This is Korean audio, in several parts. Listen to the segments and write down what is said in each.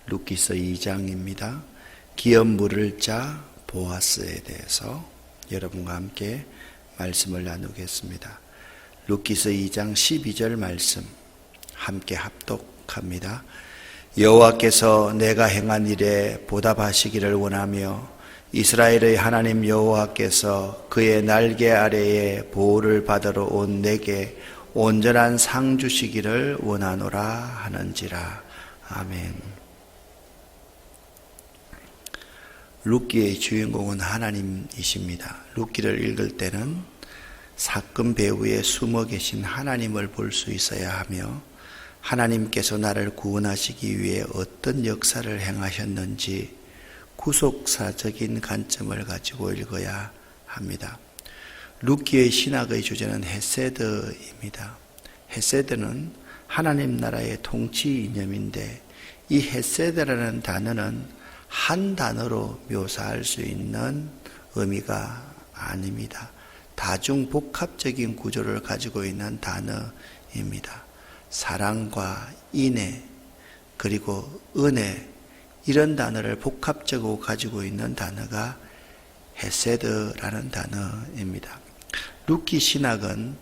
룻기서 2장입니다. 기업 물을 자 보아스에 대해서 여러분과 함께 말씀을 나누겠습니다. 룻기서 2장 12절 말씀 함께 합독합니다. 여호와께서 내가 행한 일에 보답하시기를 원하며 이스라엘의 하나님 여호와께서 그의 날개 아래에 보호를 받으러 온 내게 온전한 상 주시기를 원하노라 하는지라. 아멘. 룻기의 주인공은 하나님이십니다. 룻기를 읽을 때는 사건 배후에 숨어 계신 하나님을 볼 수 있어야 하며 하나님께서 나를 구원하시기 위해 어떤 역사를 행하셨는지 구속사적인 관점을 가지고 읽어야 합니다. 룻기의 신학의 주제는 헤세드입니다. 헤세드는 하나님 나라의 통치 이념인데 이 헤세드라는 단어는 한 단어로 묘사할 수 있는 의미가 아닙니다. 다중 복합적인 구조를 가지고 있는 단어입니다. 사랑과 인애 그리고 은혜 이런 단어를 복합적으로 가지고 있는 단어가 헤세드라는 단어입니다. 룻기 신학은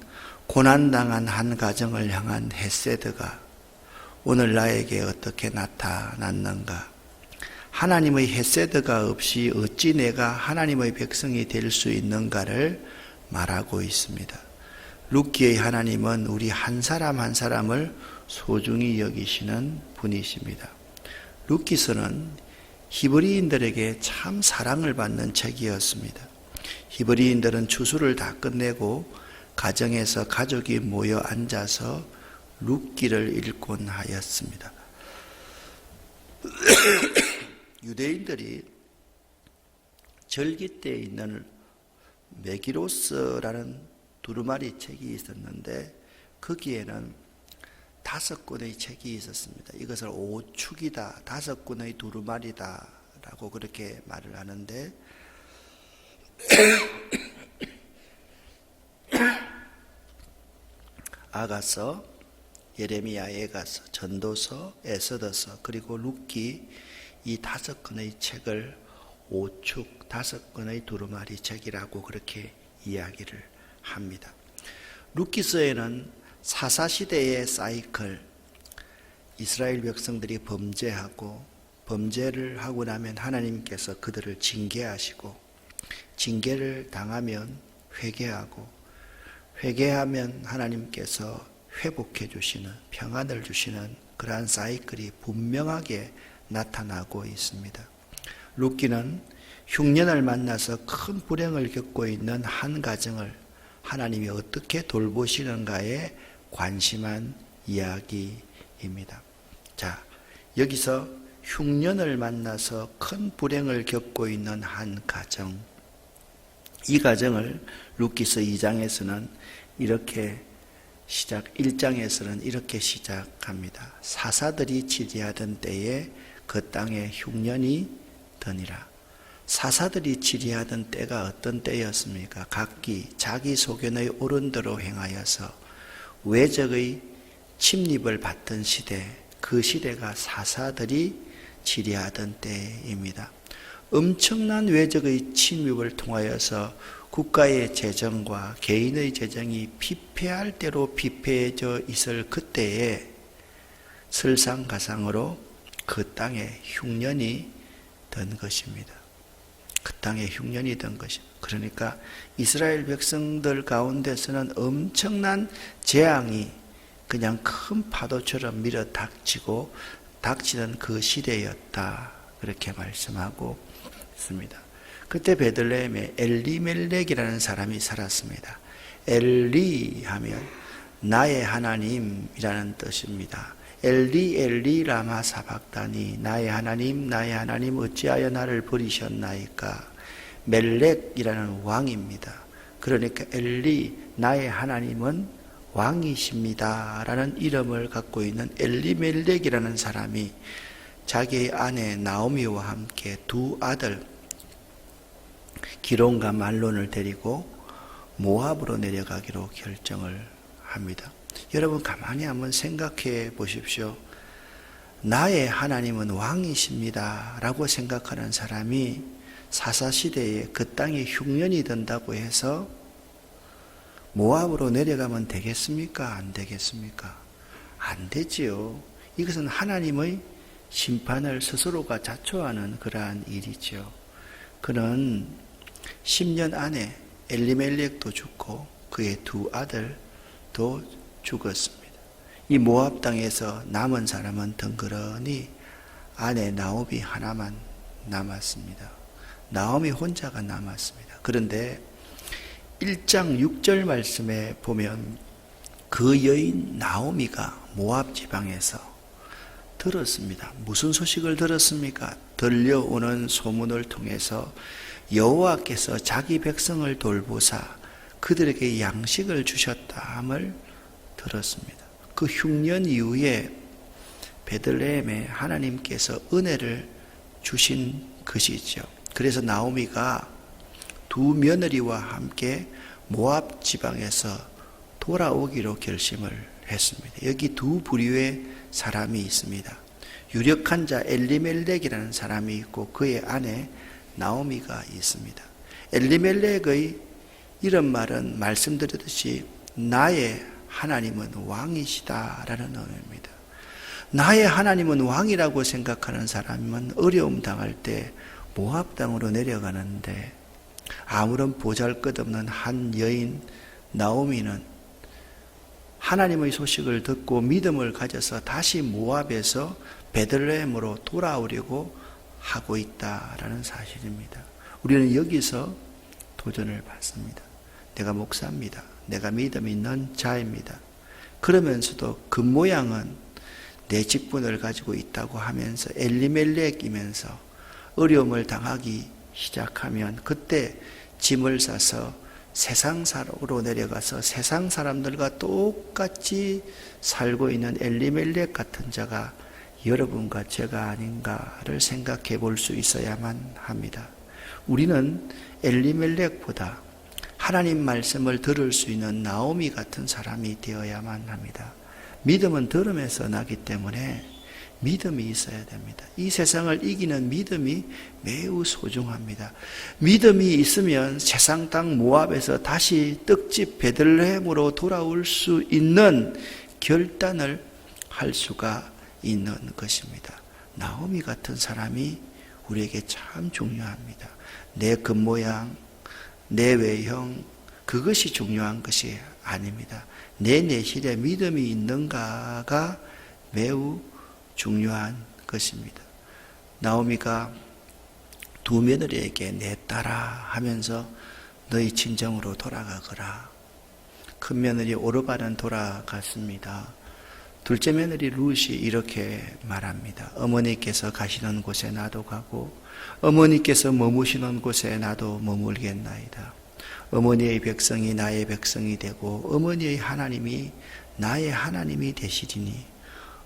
고난당한 한 가정을 향한 헤세드가 오늘 나에게 어떻게 나타났는가? 하나님의 헤세드가 없이 어찌 내가 하나님의 백성이 될 수 있는가를 말하고 있습니다. 룻기의 하나님은 우리 한 사람 한 사람을 소중히 여기시는 분이십니다. 룻기서는 히브리인들에게 참 사랑을 받는 책이었습니다. 히브리인들은 추수를 다 끝내고 가정에서 가족이 모여 앉아서 룻기를 읽곤 하였습니다. 유대인들이 절기 때에 있는 메기로스라는 두루마리 책이 있었는데 거기에는 5권의 책이 있었습니다. 이것을 오축이다, 5권의 두루마리다 라고 그렇게 말을 하는데 아가서, 예레미야, 에가서, 전도서, 에스더서 그리고 룻기 이 5권의 책을 오축 5권의 두루마리 책이라고 그렇게 이야기를 합니다. 룻기서에는 사사시대의 사이클, 이스라엘 백성들이 범죄를 하고 나면 하나님께서 그들을 징계하시고 징계를 당하면 회개하면 하나님께서 회복해 주시는 평안을 주시는 그러한 사이클이 분명하게 나타나고 있습니다. 룻기는 흉년을 만나서 큰 불행을 겪고 있는 한 가정을 하나님이 어떻게 돌보시는가에 관심한 이야기입니다. 자, 여기서 흉년을 만나서 큰 불행을 겪고 있는 한 가정, 이 가정을 룻기서 2장에서는 이렇게 1장에서는 이렇게 시작합니다. 사사들이 치리하던 때에 그 땅에 흉년이 드니라. 사사들이 치리하던 때가 어떤 때였습니까? 각기 자기 소견의 옳은 대로 행하여서 외적의 침입을 받던 시대, 그 시대가 사사들이 치리하던 때입니다. 엄청난 외적의 침입을 통하여서 국가의 재정과 개인의 재정이 피폐할 대로 피폐해져 있을 그때에 설상가상으로 그 땅에 흉년이 든 것입니다. 그 땅에 흉년이 든 것입니다. 그러니까 이스라엘 백성들 가운데서는 엄청난 재앙이 그냥 큰 파도처럼 밀어 닥치는 그 시대였다. 그렇게 말씀하고 있습니다. 그때 베들레헴에 엘리멜렉이라는 사람이 살았습니다. 엘리 하면 나의 하나님이라는 뜻입니다. 엘리 라마 사박다니, 나의 하나님 어찌하여 나를 버리셨나이까. 멜렉이라는 왕입니다. 그러니까 엘리 나의 하나님은 왕이십니다 라는 이름을 갖고 있는 엘리멜렉이라는 사람이 자기의 아내 나오미와 함께 두 아들 기론과 말론을 데리고 모압으로 내려가기로 결정을 합니다. 여러분 가만히 한번 생각해 보십시오. 나의 하나님은 왕이십니다 라고 생각하는 사람이 사사시대에 그 땅에 흉년이 든다고 해서 모압으로 내려가면 되겠습니까? 안 되겠습니까? 안 되지요. 이것은 하나님의 심판을 스스로가 자초하는 그러한 일이죠. 그는 10년 안에 엘리멜렉도 죽고 그의 두 아들도 죽었습니다. 이 모압 땅에서 남은 사람은 덩그러니 아내 나오미 하나만 남았습니다. 나오미 혼자가 남았습니다. 그런데 1장 6절 말씀에 보면 그 여인 나오미가 모압 지방에서 들었습니다. 무슨 소식을 들었습니까? 들려오는 소문을 통해서 여호와께서 자기 백성을 돌보사 그들에게 양식을 주셨다함을 들었습니다. 그 흉년 이후에 베들레헴에 하나님께서 은혜를 주신 것이죠. 그래서 나오미가 두 며느리와 함께 모압 지방에서 돌아오기로 결심을 했습니다. 여기 두 부류의 사람이 있습니다. 유력한 자 엘리멜렉이라는 사람이 있고 그의 아내 나오미가 있습니다. 엘리멜렉의 이런 말은 말씀드렸듯이 나의 하나님은 왕이시다라는 의미입니다. 나의 하나님은 왕이라고 생각하는 사람은 어려움 당할 때 모압 땅으로 내려가는데 아무런 보잘것없는 한 여인 나오미는 하나님의 소식을 듣고 믿음을 가져서 다시 모압에서 베들레헴으로 돌아오려고 하고 있다라는 사실입니다. 우리는 여기서 도전을 받습니다. 내가 목사입니다. 내가 믿음 있는 자입니다. 그러면서도 그 모양은 내 직분을 가지고 있다고 하면서 엘리멜렉이면서 어려움을 당하기 시작하면 그때 짐을 싸서 세상으로 내려가서 세상 사람들과 똑같이 살고 있는 엘리멜렉 같은 자가 여러분과 제가 아닌가를 생각해 볼 수 있어야만 합니다. 우리는 엘리멜렉보다 하나님 말씀을 들을 수 있는 나오미 같은 사람이 되어야만 합니다. 믿음은 들음에서 나기 때문에 믿음이 있어야 됩니다. 이 세상을 이기는 믿음이 매우 소중합니다. 믿음이 있으면 세상 땅 모압에서 다시 떡집 베들레헴으로 돌아올 수 있는 결단을 할 수가 있는 것입니다. 나오미 같은 사람이 우리에게 참 중요합니다. 내 겉모양, 내 외형, 그것이 중요한 것이 아닙니다. 내 내실에 믿음이 있는가가 매우 중요한 것입니다. 나오미가 두 며느리에게 내 딸아 하면서 너희 친정으로 돌아가거라. 큰 며느리 오르바는 돌아갔습니다. 둘째 며느리 룻이 이렇게 말합니다. 어머니께서 가시는 곳에 나도 가고 어머니께서 머무시는 곳에 나도 머물겠나이다. 어머니의 백성이 나의 백성이 되고 어머니의 하나님이 나의 하나님이 되시리니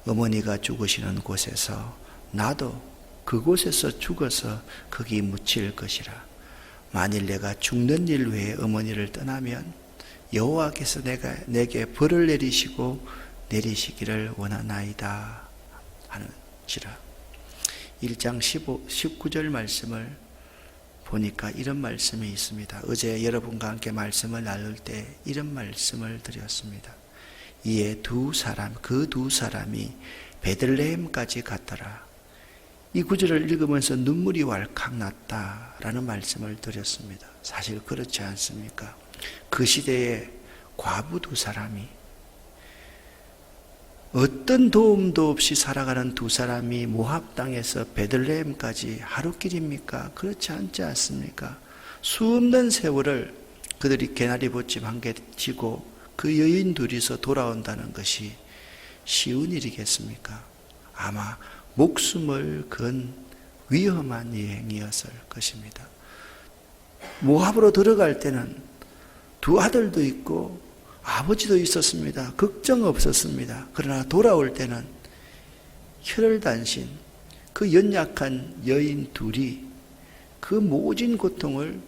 어머니가 죽으시는 곳에서 나도 그곳에서 죽어서 거기 묻힐 것이라. 만일 내가 죽는 일 외에 어머니를 떠나면 여호와께서 내게 벌을 내리시기를 원하나이다 하는지라. 1장 19절 말씀을 보니까 이런 말씀이 있습니다. 어제 여러분과 함께 말씀을 나눌 때 이런 말씀을 드렸습니다. 이에 그 두 사람이 베들레헴까지 갔더라. 이 구절을 읽으면서 눈물이 왈칵 났다라는 말씀을 드렸습니다. 사실 그렇지 않습니까? 그 시대에 과부 두 사람이 어떤 도움도 없이 살아가는 두 사람이 모압 땅에서 베들레헴까지 하루길입니까? 그렇지 않지 않습니까? 수없는 세월을 그들이 개나리봇집 한 개 지고 그 여인 둘이서 돌아온다는 것이 쉬운 일이겠습니까? 아마 목숨을 건 위험한 여행이었을 것입니다. 모압으로 들어갈 때는 두 아들도 있고 아버지도 있었습니다. 걱정 없었습니다. 그러나 돌아올 때는 혈혈단신, 그 연약한 여인 둘이 그 모진 고통을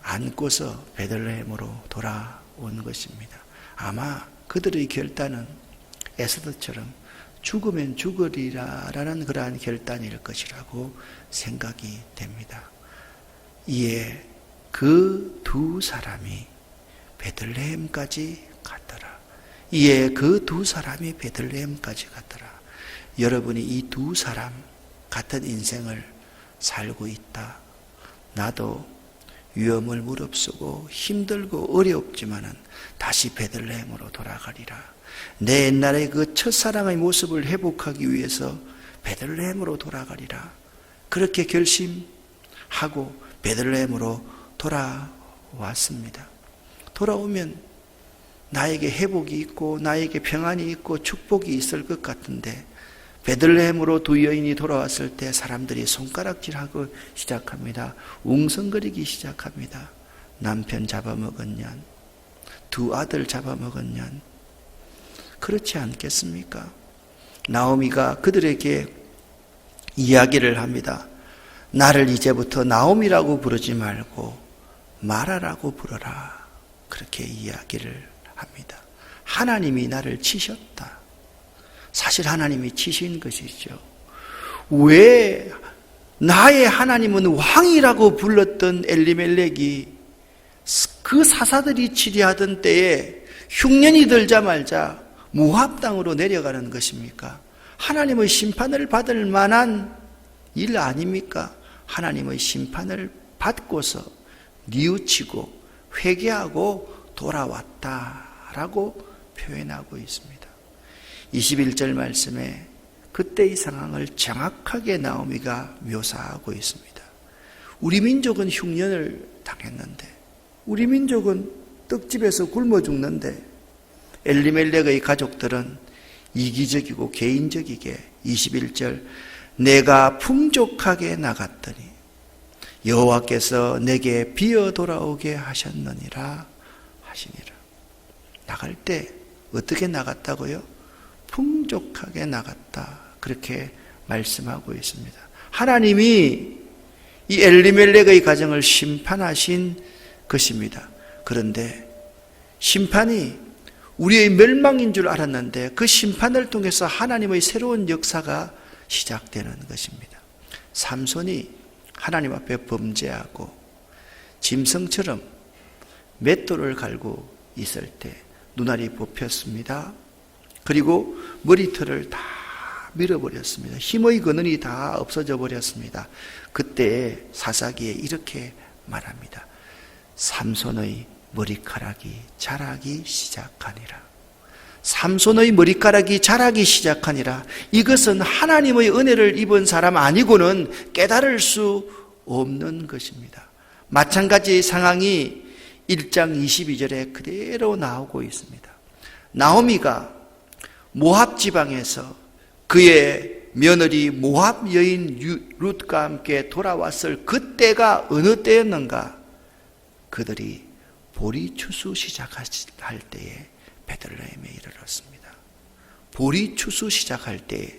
안고서 베들레헴으로 돌아온 것입니다. 아마 그들의 결단은 에스더처럼 죽으면 죽으리라라는 그러한 결단일 것이라고 생각이 됩니다. 이에 그 두 사람이 베들레헴까지 갔더라. 이에 그 두 사람이 베들레헴까지 갔더라. 여러분이 이 두 사람 같은 인생을 살고 있다. 나도 위험을 무릅쓰고 힘들고 어렵지만은 다시 베들레헴으로 돌아가리라. 내 옛날의 그 첫사랑의 모습을 회복하기 위해서 베들레헴으로 돌아가리라. 그렇게 결심하고 베들레헴으로 돌아왔습니다. 돌아오면 나에게 회복이 있고 나에게 평안이 있고 축복이 있을 것 같은데 베들레헴으로 두 여인이 돌아왔을 때 사람들이 손가락질하고 시작합니다. 웅성거리기 시작합니다. 남편 잡아먹었냔, 두 아들 잡아먹었냔. 그렇지 않겠습니까? 나오미가 그들에게 이야기를 합니다. 나를 이제부터 나오미라고 부르지 말고 마라라고 부르라. 그렇게 이야기를 합니다. 하나님이 나를 치셨다. 사실 하나님이 치신 것이죠. 왜 나의 하나님은 왕이라고 불렀던 엘리멜렉이 그 사사들이 치리하던 때에 흉년이 들자마자 모압 땅으로 내려가는 것입니까? 하나님의 심판을 받을 만한 일 아닙니까? 하나님의 심판을 받고서 뉘우치고 회개하고 돌아왔다라고 표현하고 있습니다. 21절 말씀에 그때의 상황을 정확하게 나오미가 묘사하고 있습니다. 우리 민족은 흉년을 당했는데, 우리 민족은 떡집에서 굶어 죽는데, 엘리멜렉의 가족들은 이기적이고 개인적이게 21절 내가 풍족하게 나갔더니 여호와께서 내게 비어 돌아오게 하셨느니라 하시니라. 나갈 때 어떻게 나갔다고요? 풍족하게 나갔다. 그렇게 말씀하고 있습니다. 하나님이 이 엘리멜렉의 가정을 심판하신 것입니다. 그런데 심판이 우리의 멸망인 줄 알았는데 그 심판을 통해서 하나님의 새로운 역사가 시작되는 것입니다. 삼손이 하나님 앞에 범죄하고 짐승처럼 맷돌을 갈고 있을 때 눈알이 뽑혔습니다. 그리고 머리털을 다 밀어버렸습니다. 힘의 근원이 다 없어져 버렸습니다. 그때 사사기에 이렇게 말합니다. 삼손의 머리카락이 자라기 시작하니라. 삼손의 머리카락이 자라기 시작하니라. 이것은 하나님의 은혜를 입은 사람 아니고는 깨달을 수 없는 것입니다. 마찬가지 상황이 1장 22절에 그대로 나오고 있습니다. 나오미가 모압 지방에서 그의 며느리 모압 여인 룻과 함께 돌아왔을 그때가 어느 때였는가? 그들이 보리 추수 시작할 때에 베들레헴에 이르렀습니다. 보리 추수 시작할 때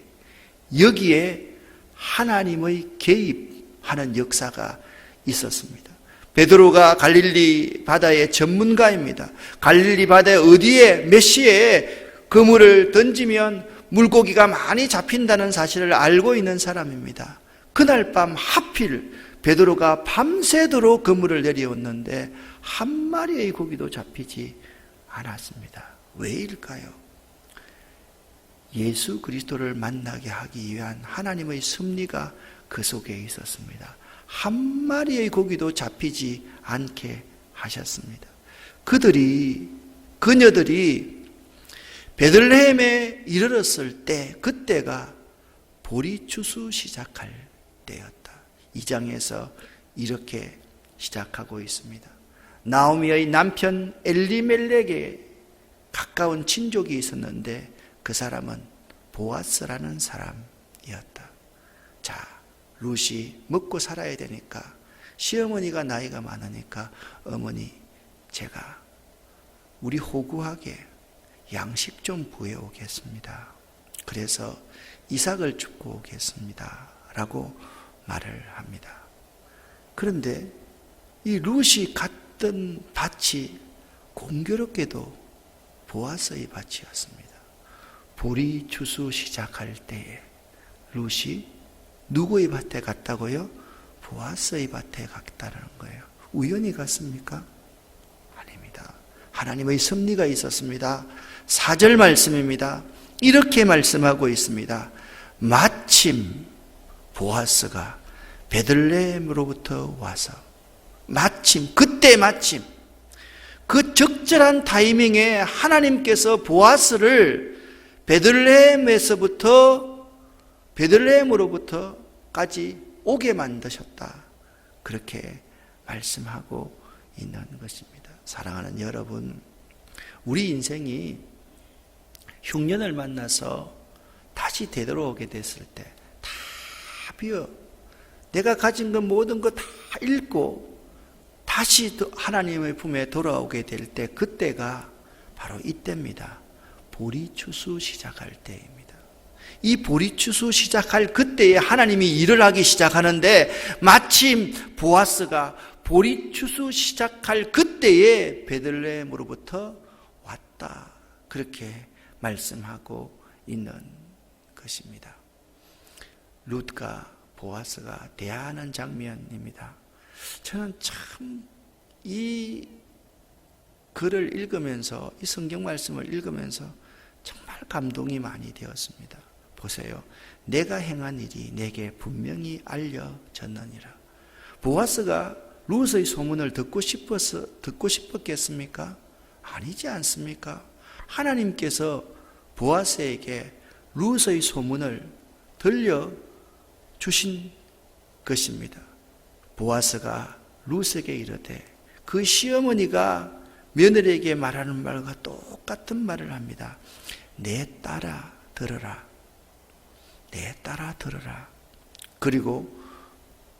여기에 하나님의 개입하는 역사가 있었습니다. 베드로가 갈릴리 바다의 전문가입니다. 갈릴리 바다에 어디에 몇 시에 그물을 던지면 물고기가 많이 잡힌다는 사실을 알고 있는 사람입니다. 그날 밤 하필 베드로가 밤새도록 그물을 내려왔는데 한 마리의 고기도 잡히지 않았습니다. 왜일까요? 예수 그리스도를 만나게 하기 위한 하나님의 섭리가 그 속에 있었습니다. 한 마리의 고기도 잡히지 않게 하셨습니다. 그녀들이 베들레헴에 이르렀을 때 그때가 보리 추수 시작할 때였다. 2장에서 이렇게 시작하고 있습니다. 나오미의 남편 엘리멜렉에 가까운 친족이 있었는데 그 사람은 보아스라는 사람이었다. 자, 룻이 먹고 살아야 되니까 시어머니가 나이가 많으니까 어머니 제가 우리 호구하게 양식 좀 구해오겠습니다. 그래서 이삭을 죽고 오겠습니다. 라고 말을 합니다. 그런데 이 룻이 갔던 밭이 공교롭게도 보아스의 밭이었습니다. 보리 추수 시작할 때에 룻이 누구의 밭에 갔다고요? 보아스의 밭에 갔다는 거예요. 우연히 갔습니까? 아닙니다. 하나님의 섭리가 있었습니다. 4절 말씀입니다. 이렇게 말씀하고 있습니다. 마침 보아스가 베들레헴으로부터 와서 그때 마침 그 적절한 타이밍에 하나님께서 보아스를 베들레헴으로부터까지 오게 만드셨다. 그렇게 말씀하고 있는 것입니다. 사랑하는 여러분, 우리 인생이 흉년을 만나서 다시 되돌아오게 됐을 때 다 비어 내가 가진 것 모든 것 다 잃고 다시 하나님의 품에 돌아오게 될 때, 그때가 바로 이때입니다. 보리추수 시작할 때입니다. 이 보리추수 시작할 그때에 하나님이 일을 하기 시작하는데, 마침 보아스가 보리추수 시작할 그때에 베들레헴으로부터 왔다. 그렇게 말씀하고 있는 것입니다. 룻과 보아스가 대화하는 장면입니다. 저는 참 이 글을 읽으면서, 이 성경 말씀을 읽으면서 정말 감동이 많이 되었습니다. 보세요. 내가 행한 일이 내게 분명히 알려졌느니라. 보아스가 룻의 소문을 듣고 싶었겠습니까? 아니지 않습니까? 하나님께서 보아스에게 룻의 소문을 들려주신 것입니다. 보아스가 룻에게 이르되, 그 시어머니가 며느리에게 말하는 말과 똑같은 말을 합니다. 내 딸아 들으라. 내 딸아 들으라. 그리고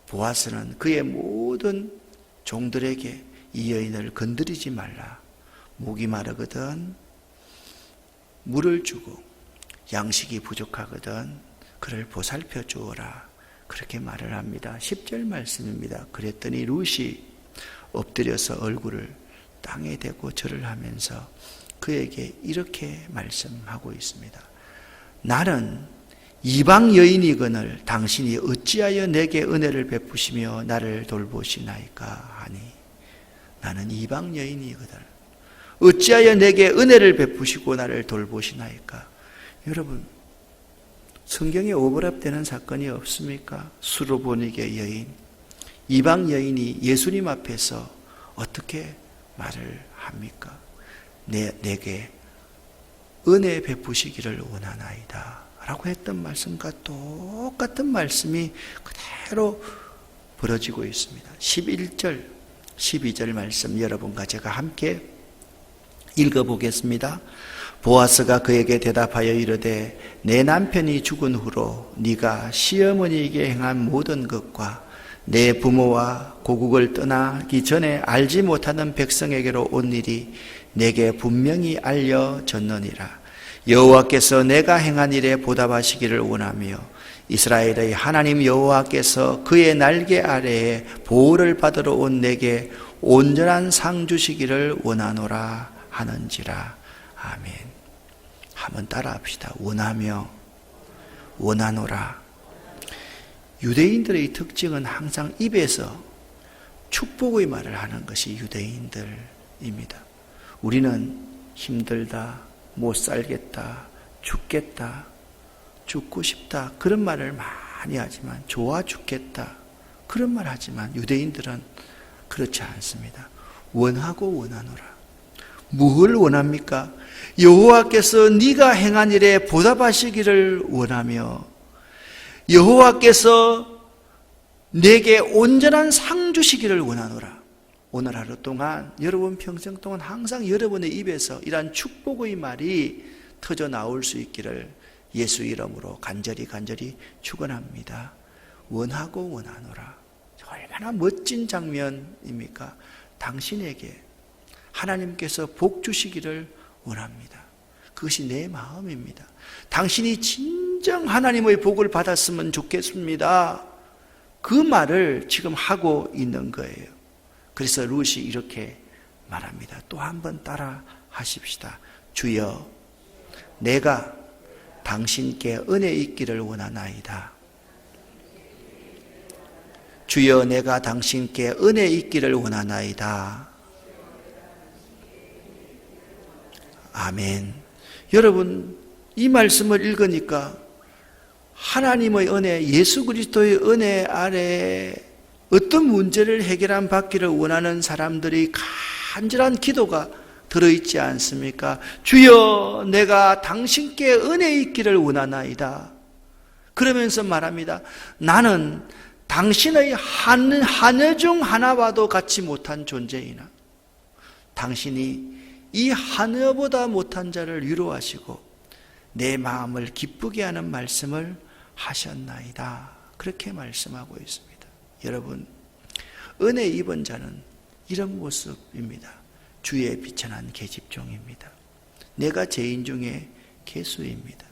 보아스는 그의 모든 종들에게 이 여인을 건드리지 말라. 목이 마르거든 물을 주고 양식이 부족하거든 그를 보살펴 주어라. 그렇게 말을 합니다. 10절 말씀입니다. 그랬더니 룻이 엎드려서 얼굴을 땅에 대고 절을 하면서 그에게 이렇게 말씀하고 있습니다. 나는 이방 여인이거늘 당신이 어찌하여 내게 은혜를 베푸시며 나를 돌보시나이까 하니, 나는 이방 여인이거늘 어찌하여 내게 은혜를 베푸시고 나를 돌보시나이까. 여러분, 성경에 오버랩되는 사건이 없습니까? 수로보니게 여인, 이방 여인이 예수님 앞에서 어떻게 말을 합니까? 내게 은혜 베푸시기를 원하나이다 라고 했던 말씀과 똑같은 말씀이 그대로 벌어지고 있습니다. 11절, 12절 말씀 여러분과 제가 함께 읽어보겠습니다. 보아스가 그에게 대답하여 이르되, 내 남편이 죽은 후로 네가 시어머니에게 행한 모든 것과 내 부모와 고국을 떠나기 전에 알지 못하는 백성에게로 온 일이 내게 분명히 알려졌느니라. 여호와께서 내가 행한 일에 보답하시기를 원하며 이스라엘의 하나님 여호와께서 그의 날개 아래에 보호를 받으러 온 내게 온전한 상 주시기를 원하노라 하는지라. 아멘. 한번 따라합시다. 원하며, 원하노라. 유대인들의 특징은 항상 입에서 축복의 말을 하는 것이 유대인들입니다. 우리는 힘들다, 못 살겠다, 죽겠다, 죽고 싶다 그런 말을 많이 하지만, 좋아 죽겠다 그런 말 하지만 유대인들은 그렇지 않습니다. 원하고 원하노라. 무엇을 원합니까? 여호와께서 네가 행한 일에 보답하시기를 원하며 여호와께서 내게 온전한 상 주시기를 원하노라. 오늘 하루 동안, 여러분 평생 동안 항상 여러분의 입에서 이러한 축복의 말이 터져 나올 수 있기를 예수 이름으로 간절히 축원합니다. 원하고 원하노라. 얼마나 멋진 장면입니까? 당신에게 하나님께서 복 주시기를 원합니다. 그것이 내 마음입니다. 당신이 진정 하나님의 복을 받았으면 좋겠습니다. 그 말을 지금 하고 있는 거예요. 그래서 룻이 이렇게 말합니다. 또 한 번 따라 하십시다. 주여, 내가 당신께 은혜 있기를 원하나이다. 주여, 내가 당신께 은혜 있기를 원하나이다. 아멘. 여러분, 이 말씀을 읽으니까 하나님의 은혜, 예수 그리스도의 은혜 아래 어떤 문제를 해결한 받기를 원하는 사람들이 간절한 기도가 들어있지 않습니까? 주여, 내가 당신께 은혜 있기를 원하나이다. 그러면서 말합니다. 나는 당신의 하늘 중 하나와도 같이 못한 존재이나 당신이 이 하늘보다 못한 자를 위로하시고 내 마음을 기쁘게 하는 말씀을 하셨나이다. 그렇게 말씀하고 있습니다. 여러분, 은혜 입은 자는 이런 모습입니다. 주의 비천한 계집종입니다. 내가 죄인 중에 괴수입니다.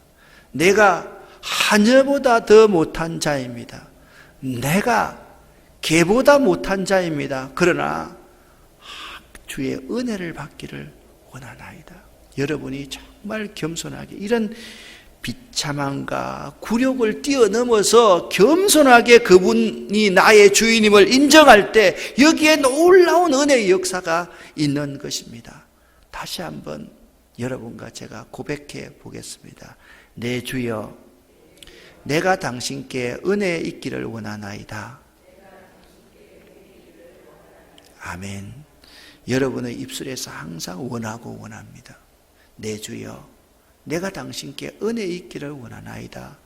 내가 하늘보다 더 못한 자입니다. 내가 개보다 못한 자입니다. 그러나 주의 은혜를 받기를 원하나이다. 여러분이 정말 겸손하게 이런 비참함과 굴욕을 뛰어넘어서 겸손하게 그분이 나의 주인임을 인정할 때 여기에 놀라운 은혜의 역사가 있는 것입니다. 다시 한번 여러분과 제가 고백해 보겠습니다. 내 주여, 내가 당신께 은혜 있기를 원하나이다. 아멘. 여러분의 입술에서 항상 원하고 원합니다. 내 주여, 내가 당신께 은혜 있기를 원하나이다.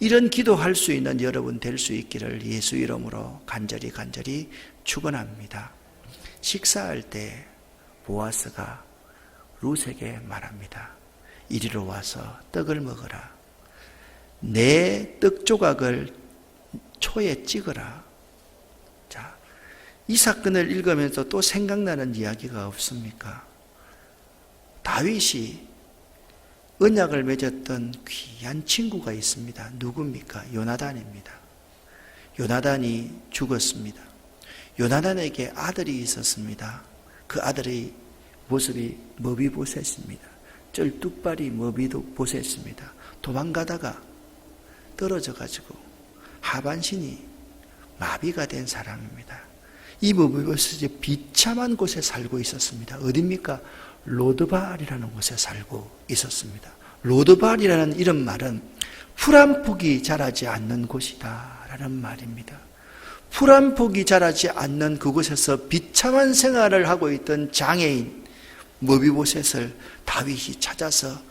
이런 기도할 수 있는 여러분 될 수 있기를 예수 이름으로 간절히 축원합니다. 식사할 때 보아스가 룻에게 말합니다. 이리로 와서 떡을 먹어라. 내 떡 조각을 초에 찍어라. 자, 이 사건을 읽으면서 또 생각나는 이야기가 없습니까? 다윗이 언약을 맺었던 귀한 친구가 있습니다. 누굽니까? 요나단입니다. 요나단이 죽었습니다. 요나단에게 아들이 있었습니다. 그 아들의 모습이 머비보셋입니다. 쩔뚝발이 머비보셋입니다. 도망가다가 떨어져가지고 하반신이 마비가 된 사람입니다. 이 머비보셋이 비참한 곳에 살고 있었습니다. 어디입니까? 로드발이라는 곳에 살고 있었습니다. 로드발이라는 이런 말은 풀 한 폭이 자라지 않는 곳이다 라는 말입니다. 풀 한 폭이 자라지 않는 그곳에서 비참한 생활을 하고 있던 장애인 머비보셋을 다윗이 찾아서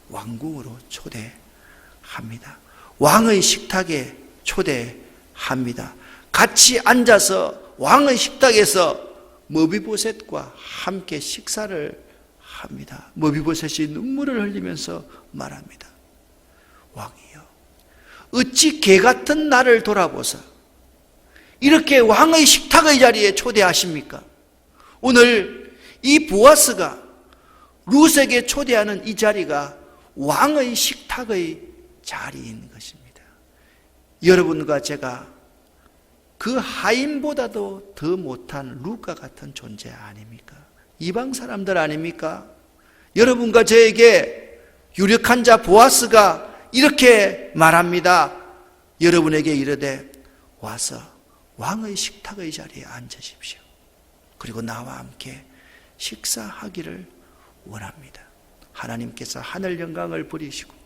왕궁으로 초대합니다. 왕의 식탁에 초대합니다. 같이 앉아서 왕의 식탁에서 머비보셋과 함께 식사를 합니다. 머비보셋이 눈물을 흘리면서 말합니다. 왕이여, 어찌 개 같은 나를 돌아보사 이렇게 왕의 식탁의 자리에 초대하십니까? 오늘 이 보아스가 룻에게 초대하는 이 자리가 왕의 식탁의 자리인 것입니다. 여러분과 제가 그 하인보다도 더 못한 룻과 같은 존재 아닙니까? 이방 사람들 아닙니까? 여러분과 저에게 유력한 자 보아스가 이렇게 말합니다. 여러분에게 이르되 와서 왕의 식탁의 자리에 앉으십시오. 그리고 나와 함께 식사하기를 원합니다. 하나님께서 하늘 영광을 부리시고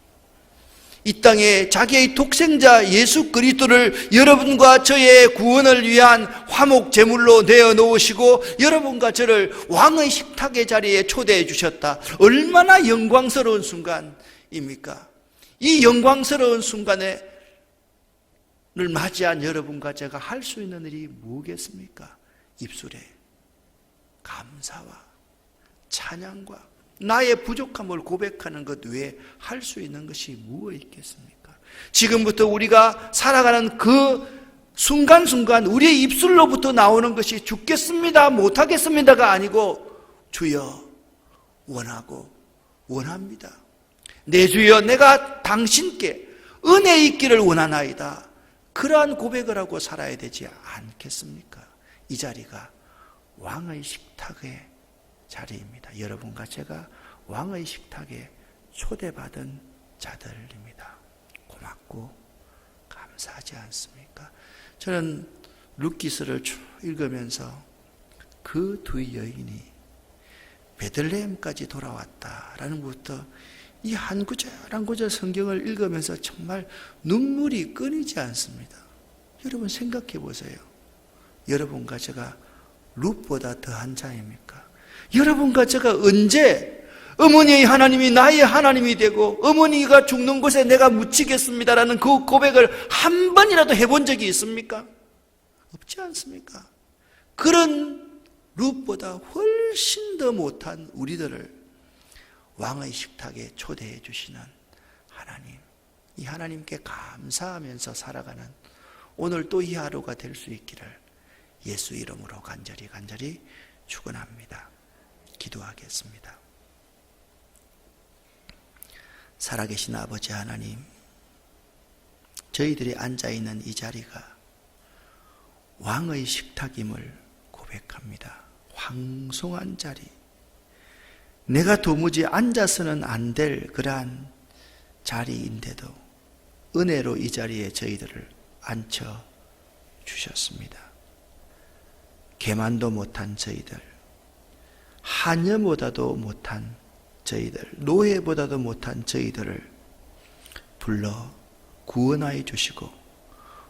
이 땅에 자기의 독생자 예수 그리스도를 여러분과 저의 구원을 위한 화목 제물로 내어놓으시고 여러분과 저를 왕의 식탁의 자리에 초대해 주셨다. 얼마나 영광스러운 순간입니까? 이 영광스러운 순간을 맞이한 여러분과 제가 할 수 있는 일이 뭐겠습니까? 입술에 감사와 찬양과 나의 부족함을 고백하는 것 외에 할 수 있는 것이 무엇이 있겠습니까? 지금부터 우리가 살아가는 그 순간순간 우리의 입술로부터 나오는 것이 죽겠습니다, 못하겠습니다가 아니고 주여 원하고 원합니다. 내 주여, 내가 당신께 은혜 있기를 원하나이다. 그러한 고백을 하고 살아야 되지 않겠습니까? 이 자리가 왕의 식탁의 자리입니다. 여러분과 제가 왕의 식탁에 초대받은 자들입니다. 고맙고 감사하지 않습니까? 저는 룻기서를 쭉 읽으면서 그 두 여인이 베들레헴까지 돌아왔다라는 것부터 이 한 구절 한 구절 성경을 읽으면서 정말 눈물이 끊이지 않습니다. 여러분 생각해 보세요. 여러분과 제가 룻보다 더한 자입니까? 여러분과 제가 언제 어머니의 하나님이 나의 하나님이 되고 어머니가 죽는 곳에 내가 묻히겠습니다라는 그 고백을 한 번이라도 해본 적이 있습니까? 없지 않습니까? 그런 룻보다 훨씬 더 못한 우리들을 왕의 식탁에 초대해 주시는 하나님, 이 하나님께 감사하면서 살아가는 오늘 또 이 하루가 될 수 있기를 예수 이름으로 간절히 축원합니다. 기도하겠습니다. 살아계신 아버지 하나님, 저희들이 앉아있는 이 자리가 왕의 식탁임을 고백합니다. 황송한 자리, 내가 도무지 앉아서는 안 될 그러한 자리인데도 은혜로 이 자리에 저희들을 앉혀주셨습니다. 계만도 못한 저희들, 하녀보다도 못한 저희들, 노예보다도 못한 저희들을 불러 구원하여 주시고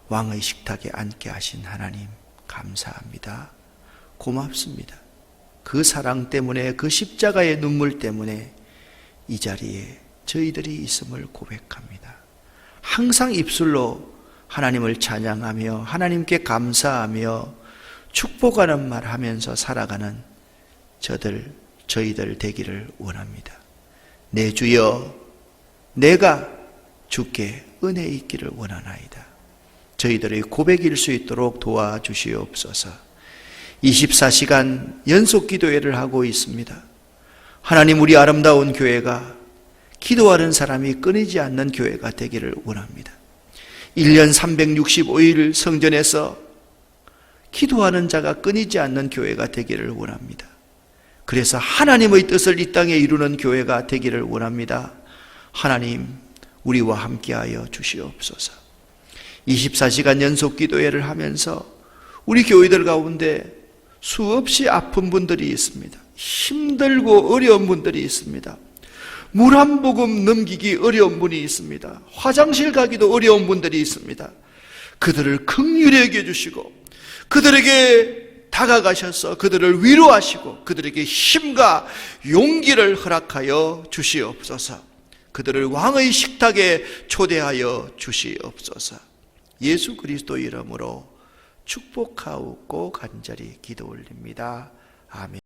왕의 식탁에 앉게 하신 하나님 감사합니다. 고맙습니다. 그 사랑 때문에, 그 십자가의 눈물 때문에 이 자리에 저희들이 있음을 고백합니다. 항상 입술로 하나님을 찬양하며 하나님께 감사하며 축복하는 말 하면서 살아가는 저희들 되기를 원합니다. 내 주여, 내가 주께 은혜 있기를 원하나이다. 저희들의 고백일 수 있도록 도와주시옵소서. 24시간 연속 기도회를 하고 있습니다. 하나님, 우리 아름다운 교회가 기도하는 사람이 끊이지 않는 교회가 되기를 원합니다. 1년 365일 성전에서 기도하는 자가 끊이지 않는 교회가 되기를 원합니다. 그래서 하나님의 뜻을 이 땅에 이루는 교회가 되기를 원합니다. 하나님, 우리와 함께하여 주시옵소서. 24시간 연속 기도회를 하면서 우리 교회들 가운데 수없이 아픈 분들이 있습니다. 힘들고 어려운 분들이 있습니다. 물 한 모금 넘기기 어려운 분이 있습니다. 화장실 가기도 어려운 분들이 있습니다. 그들을 긍휼히 여겨 주시고 그들에게 다가가셔서 그들을 위로하시고 그들에게 힘과 용기를 허락하여 주시옵소서. 그들을 왕의 식탁에 초대하여 주시옵소서. 예수 그리스도 이름으로 축복하옵고 간절히 기도 올립니다. 아멘.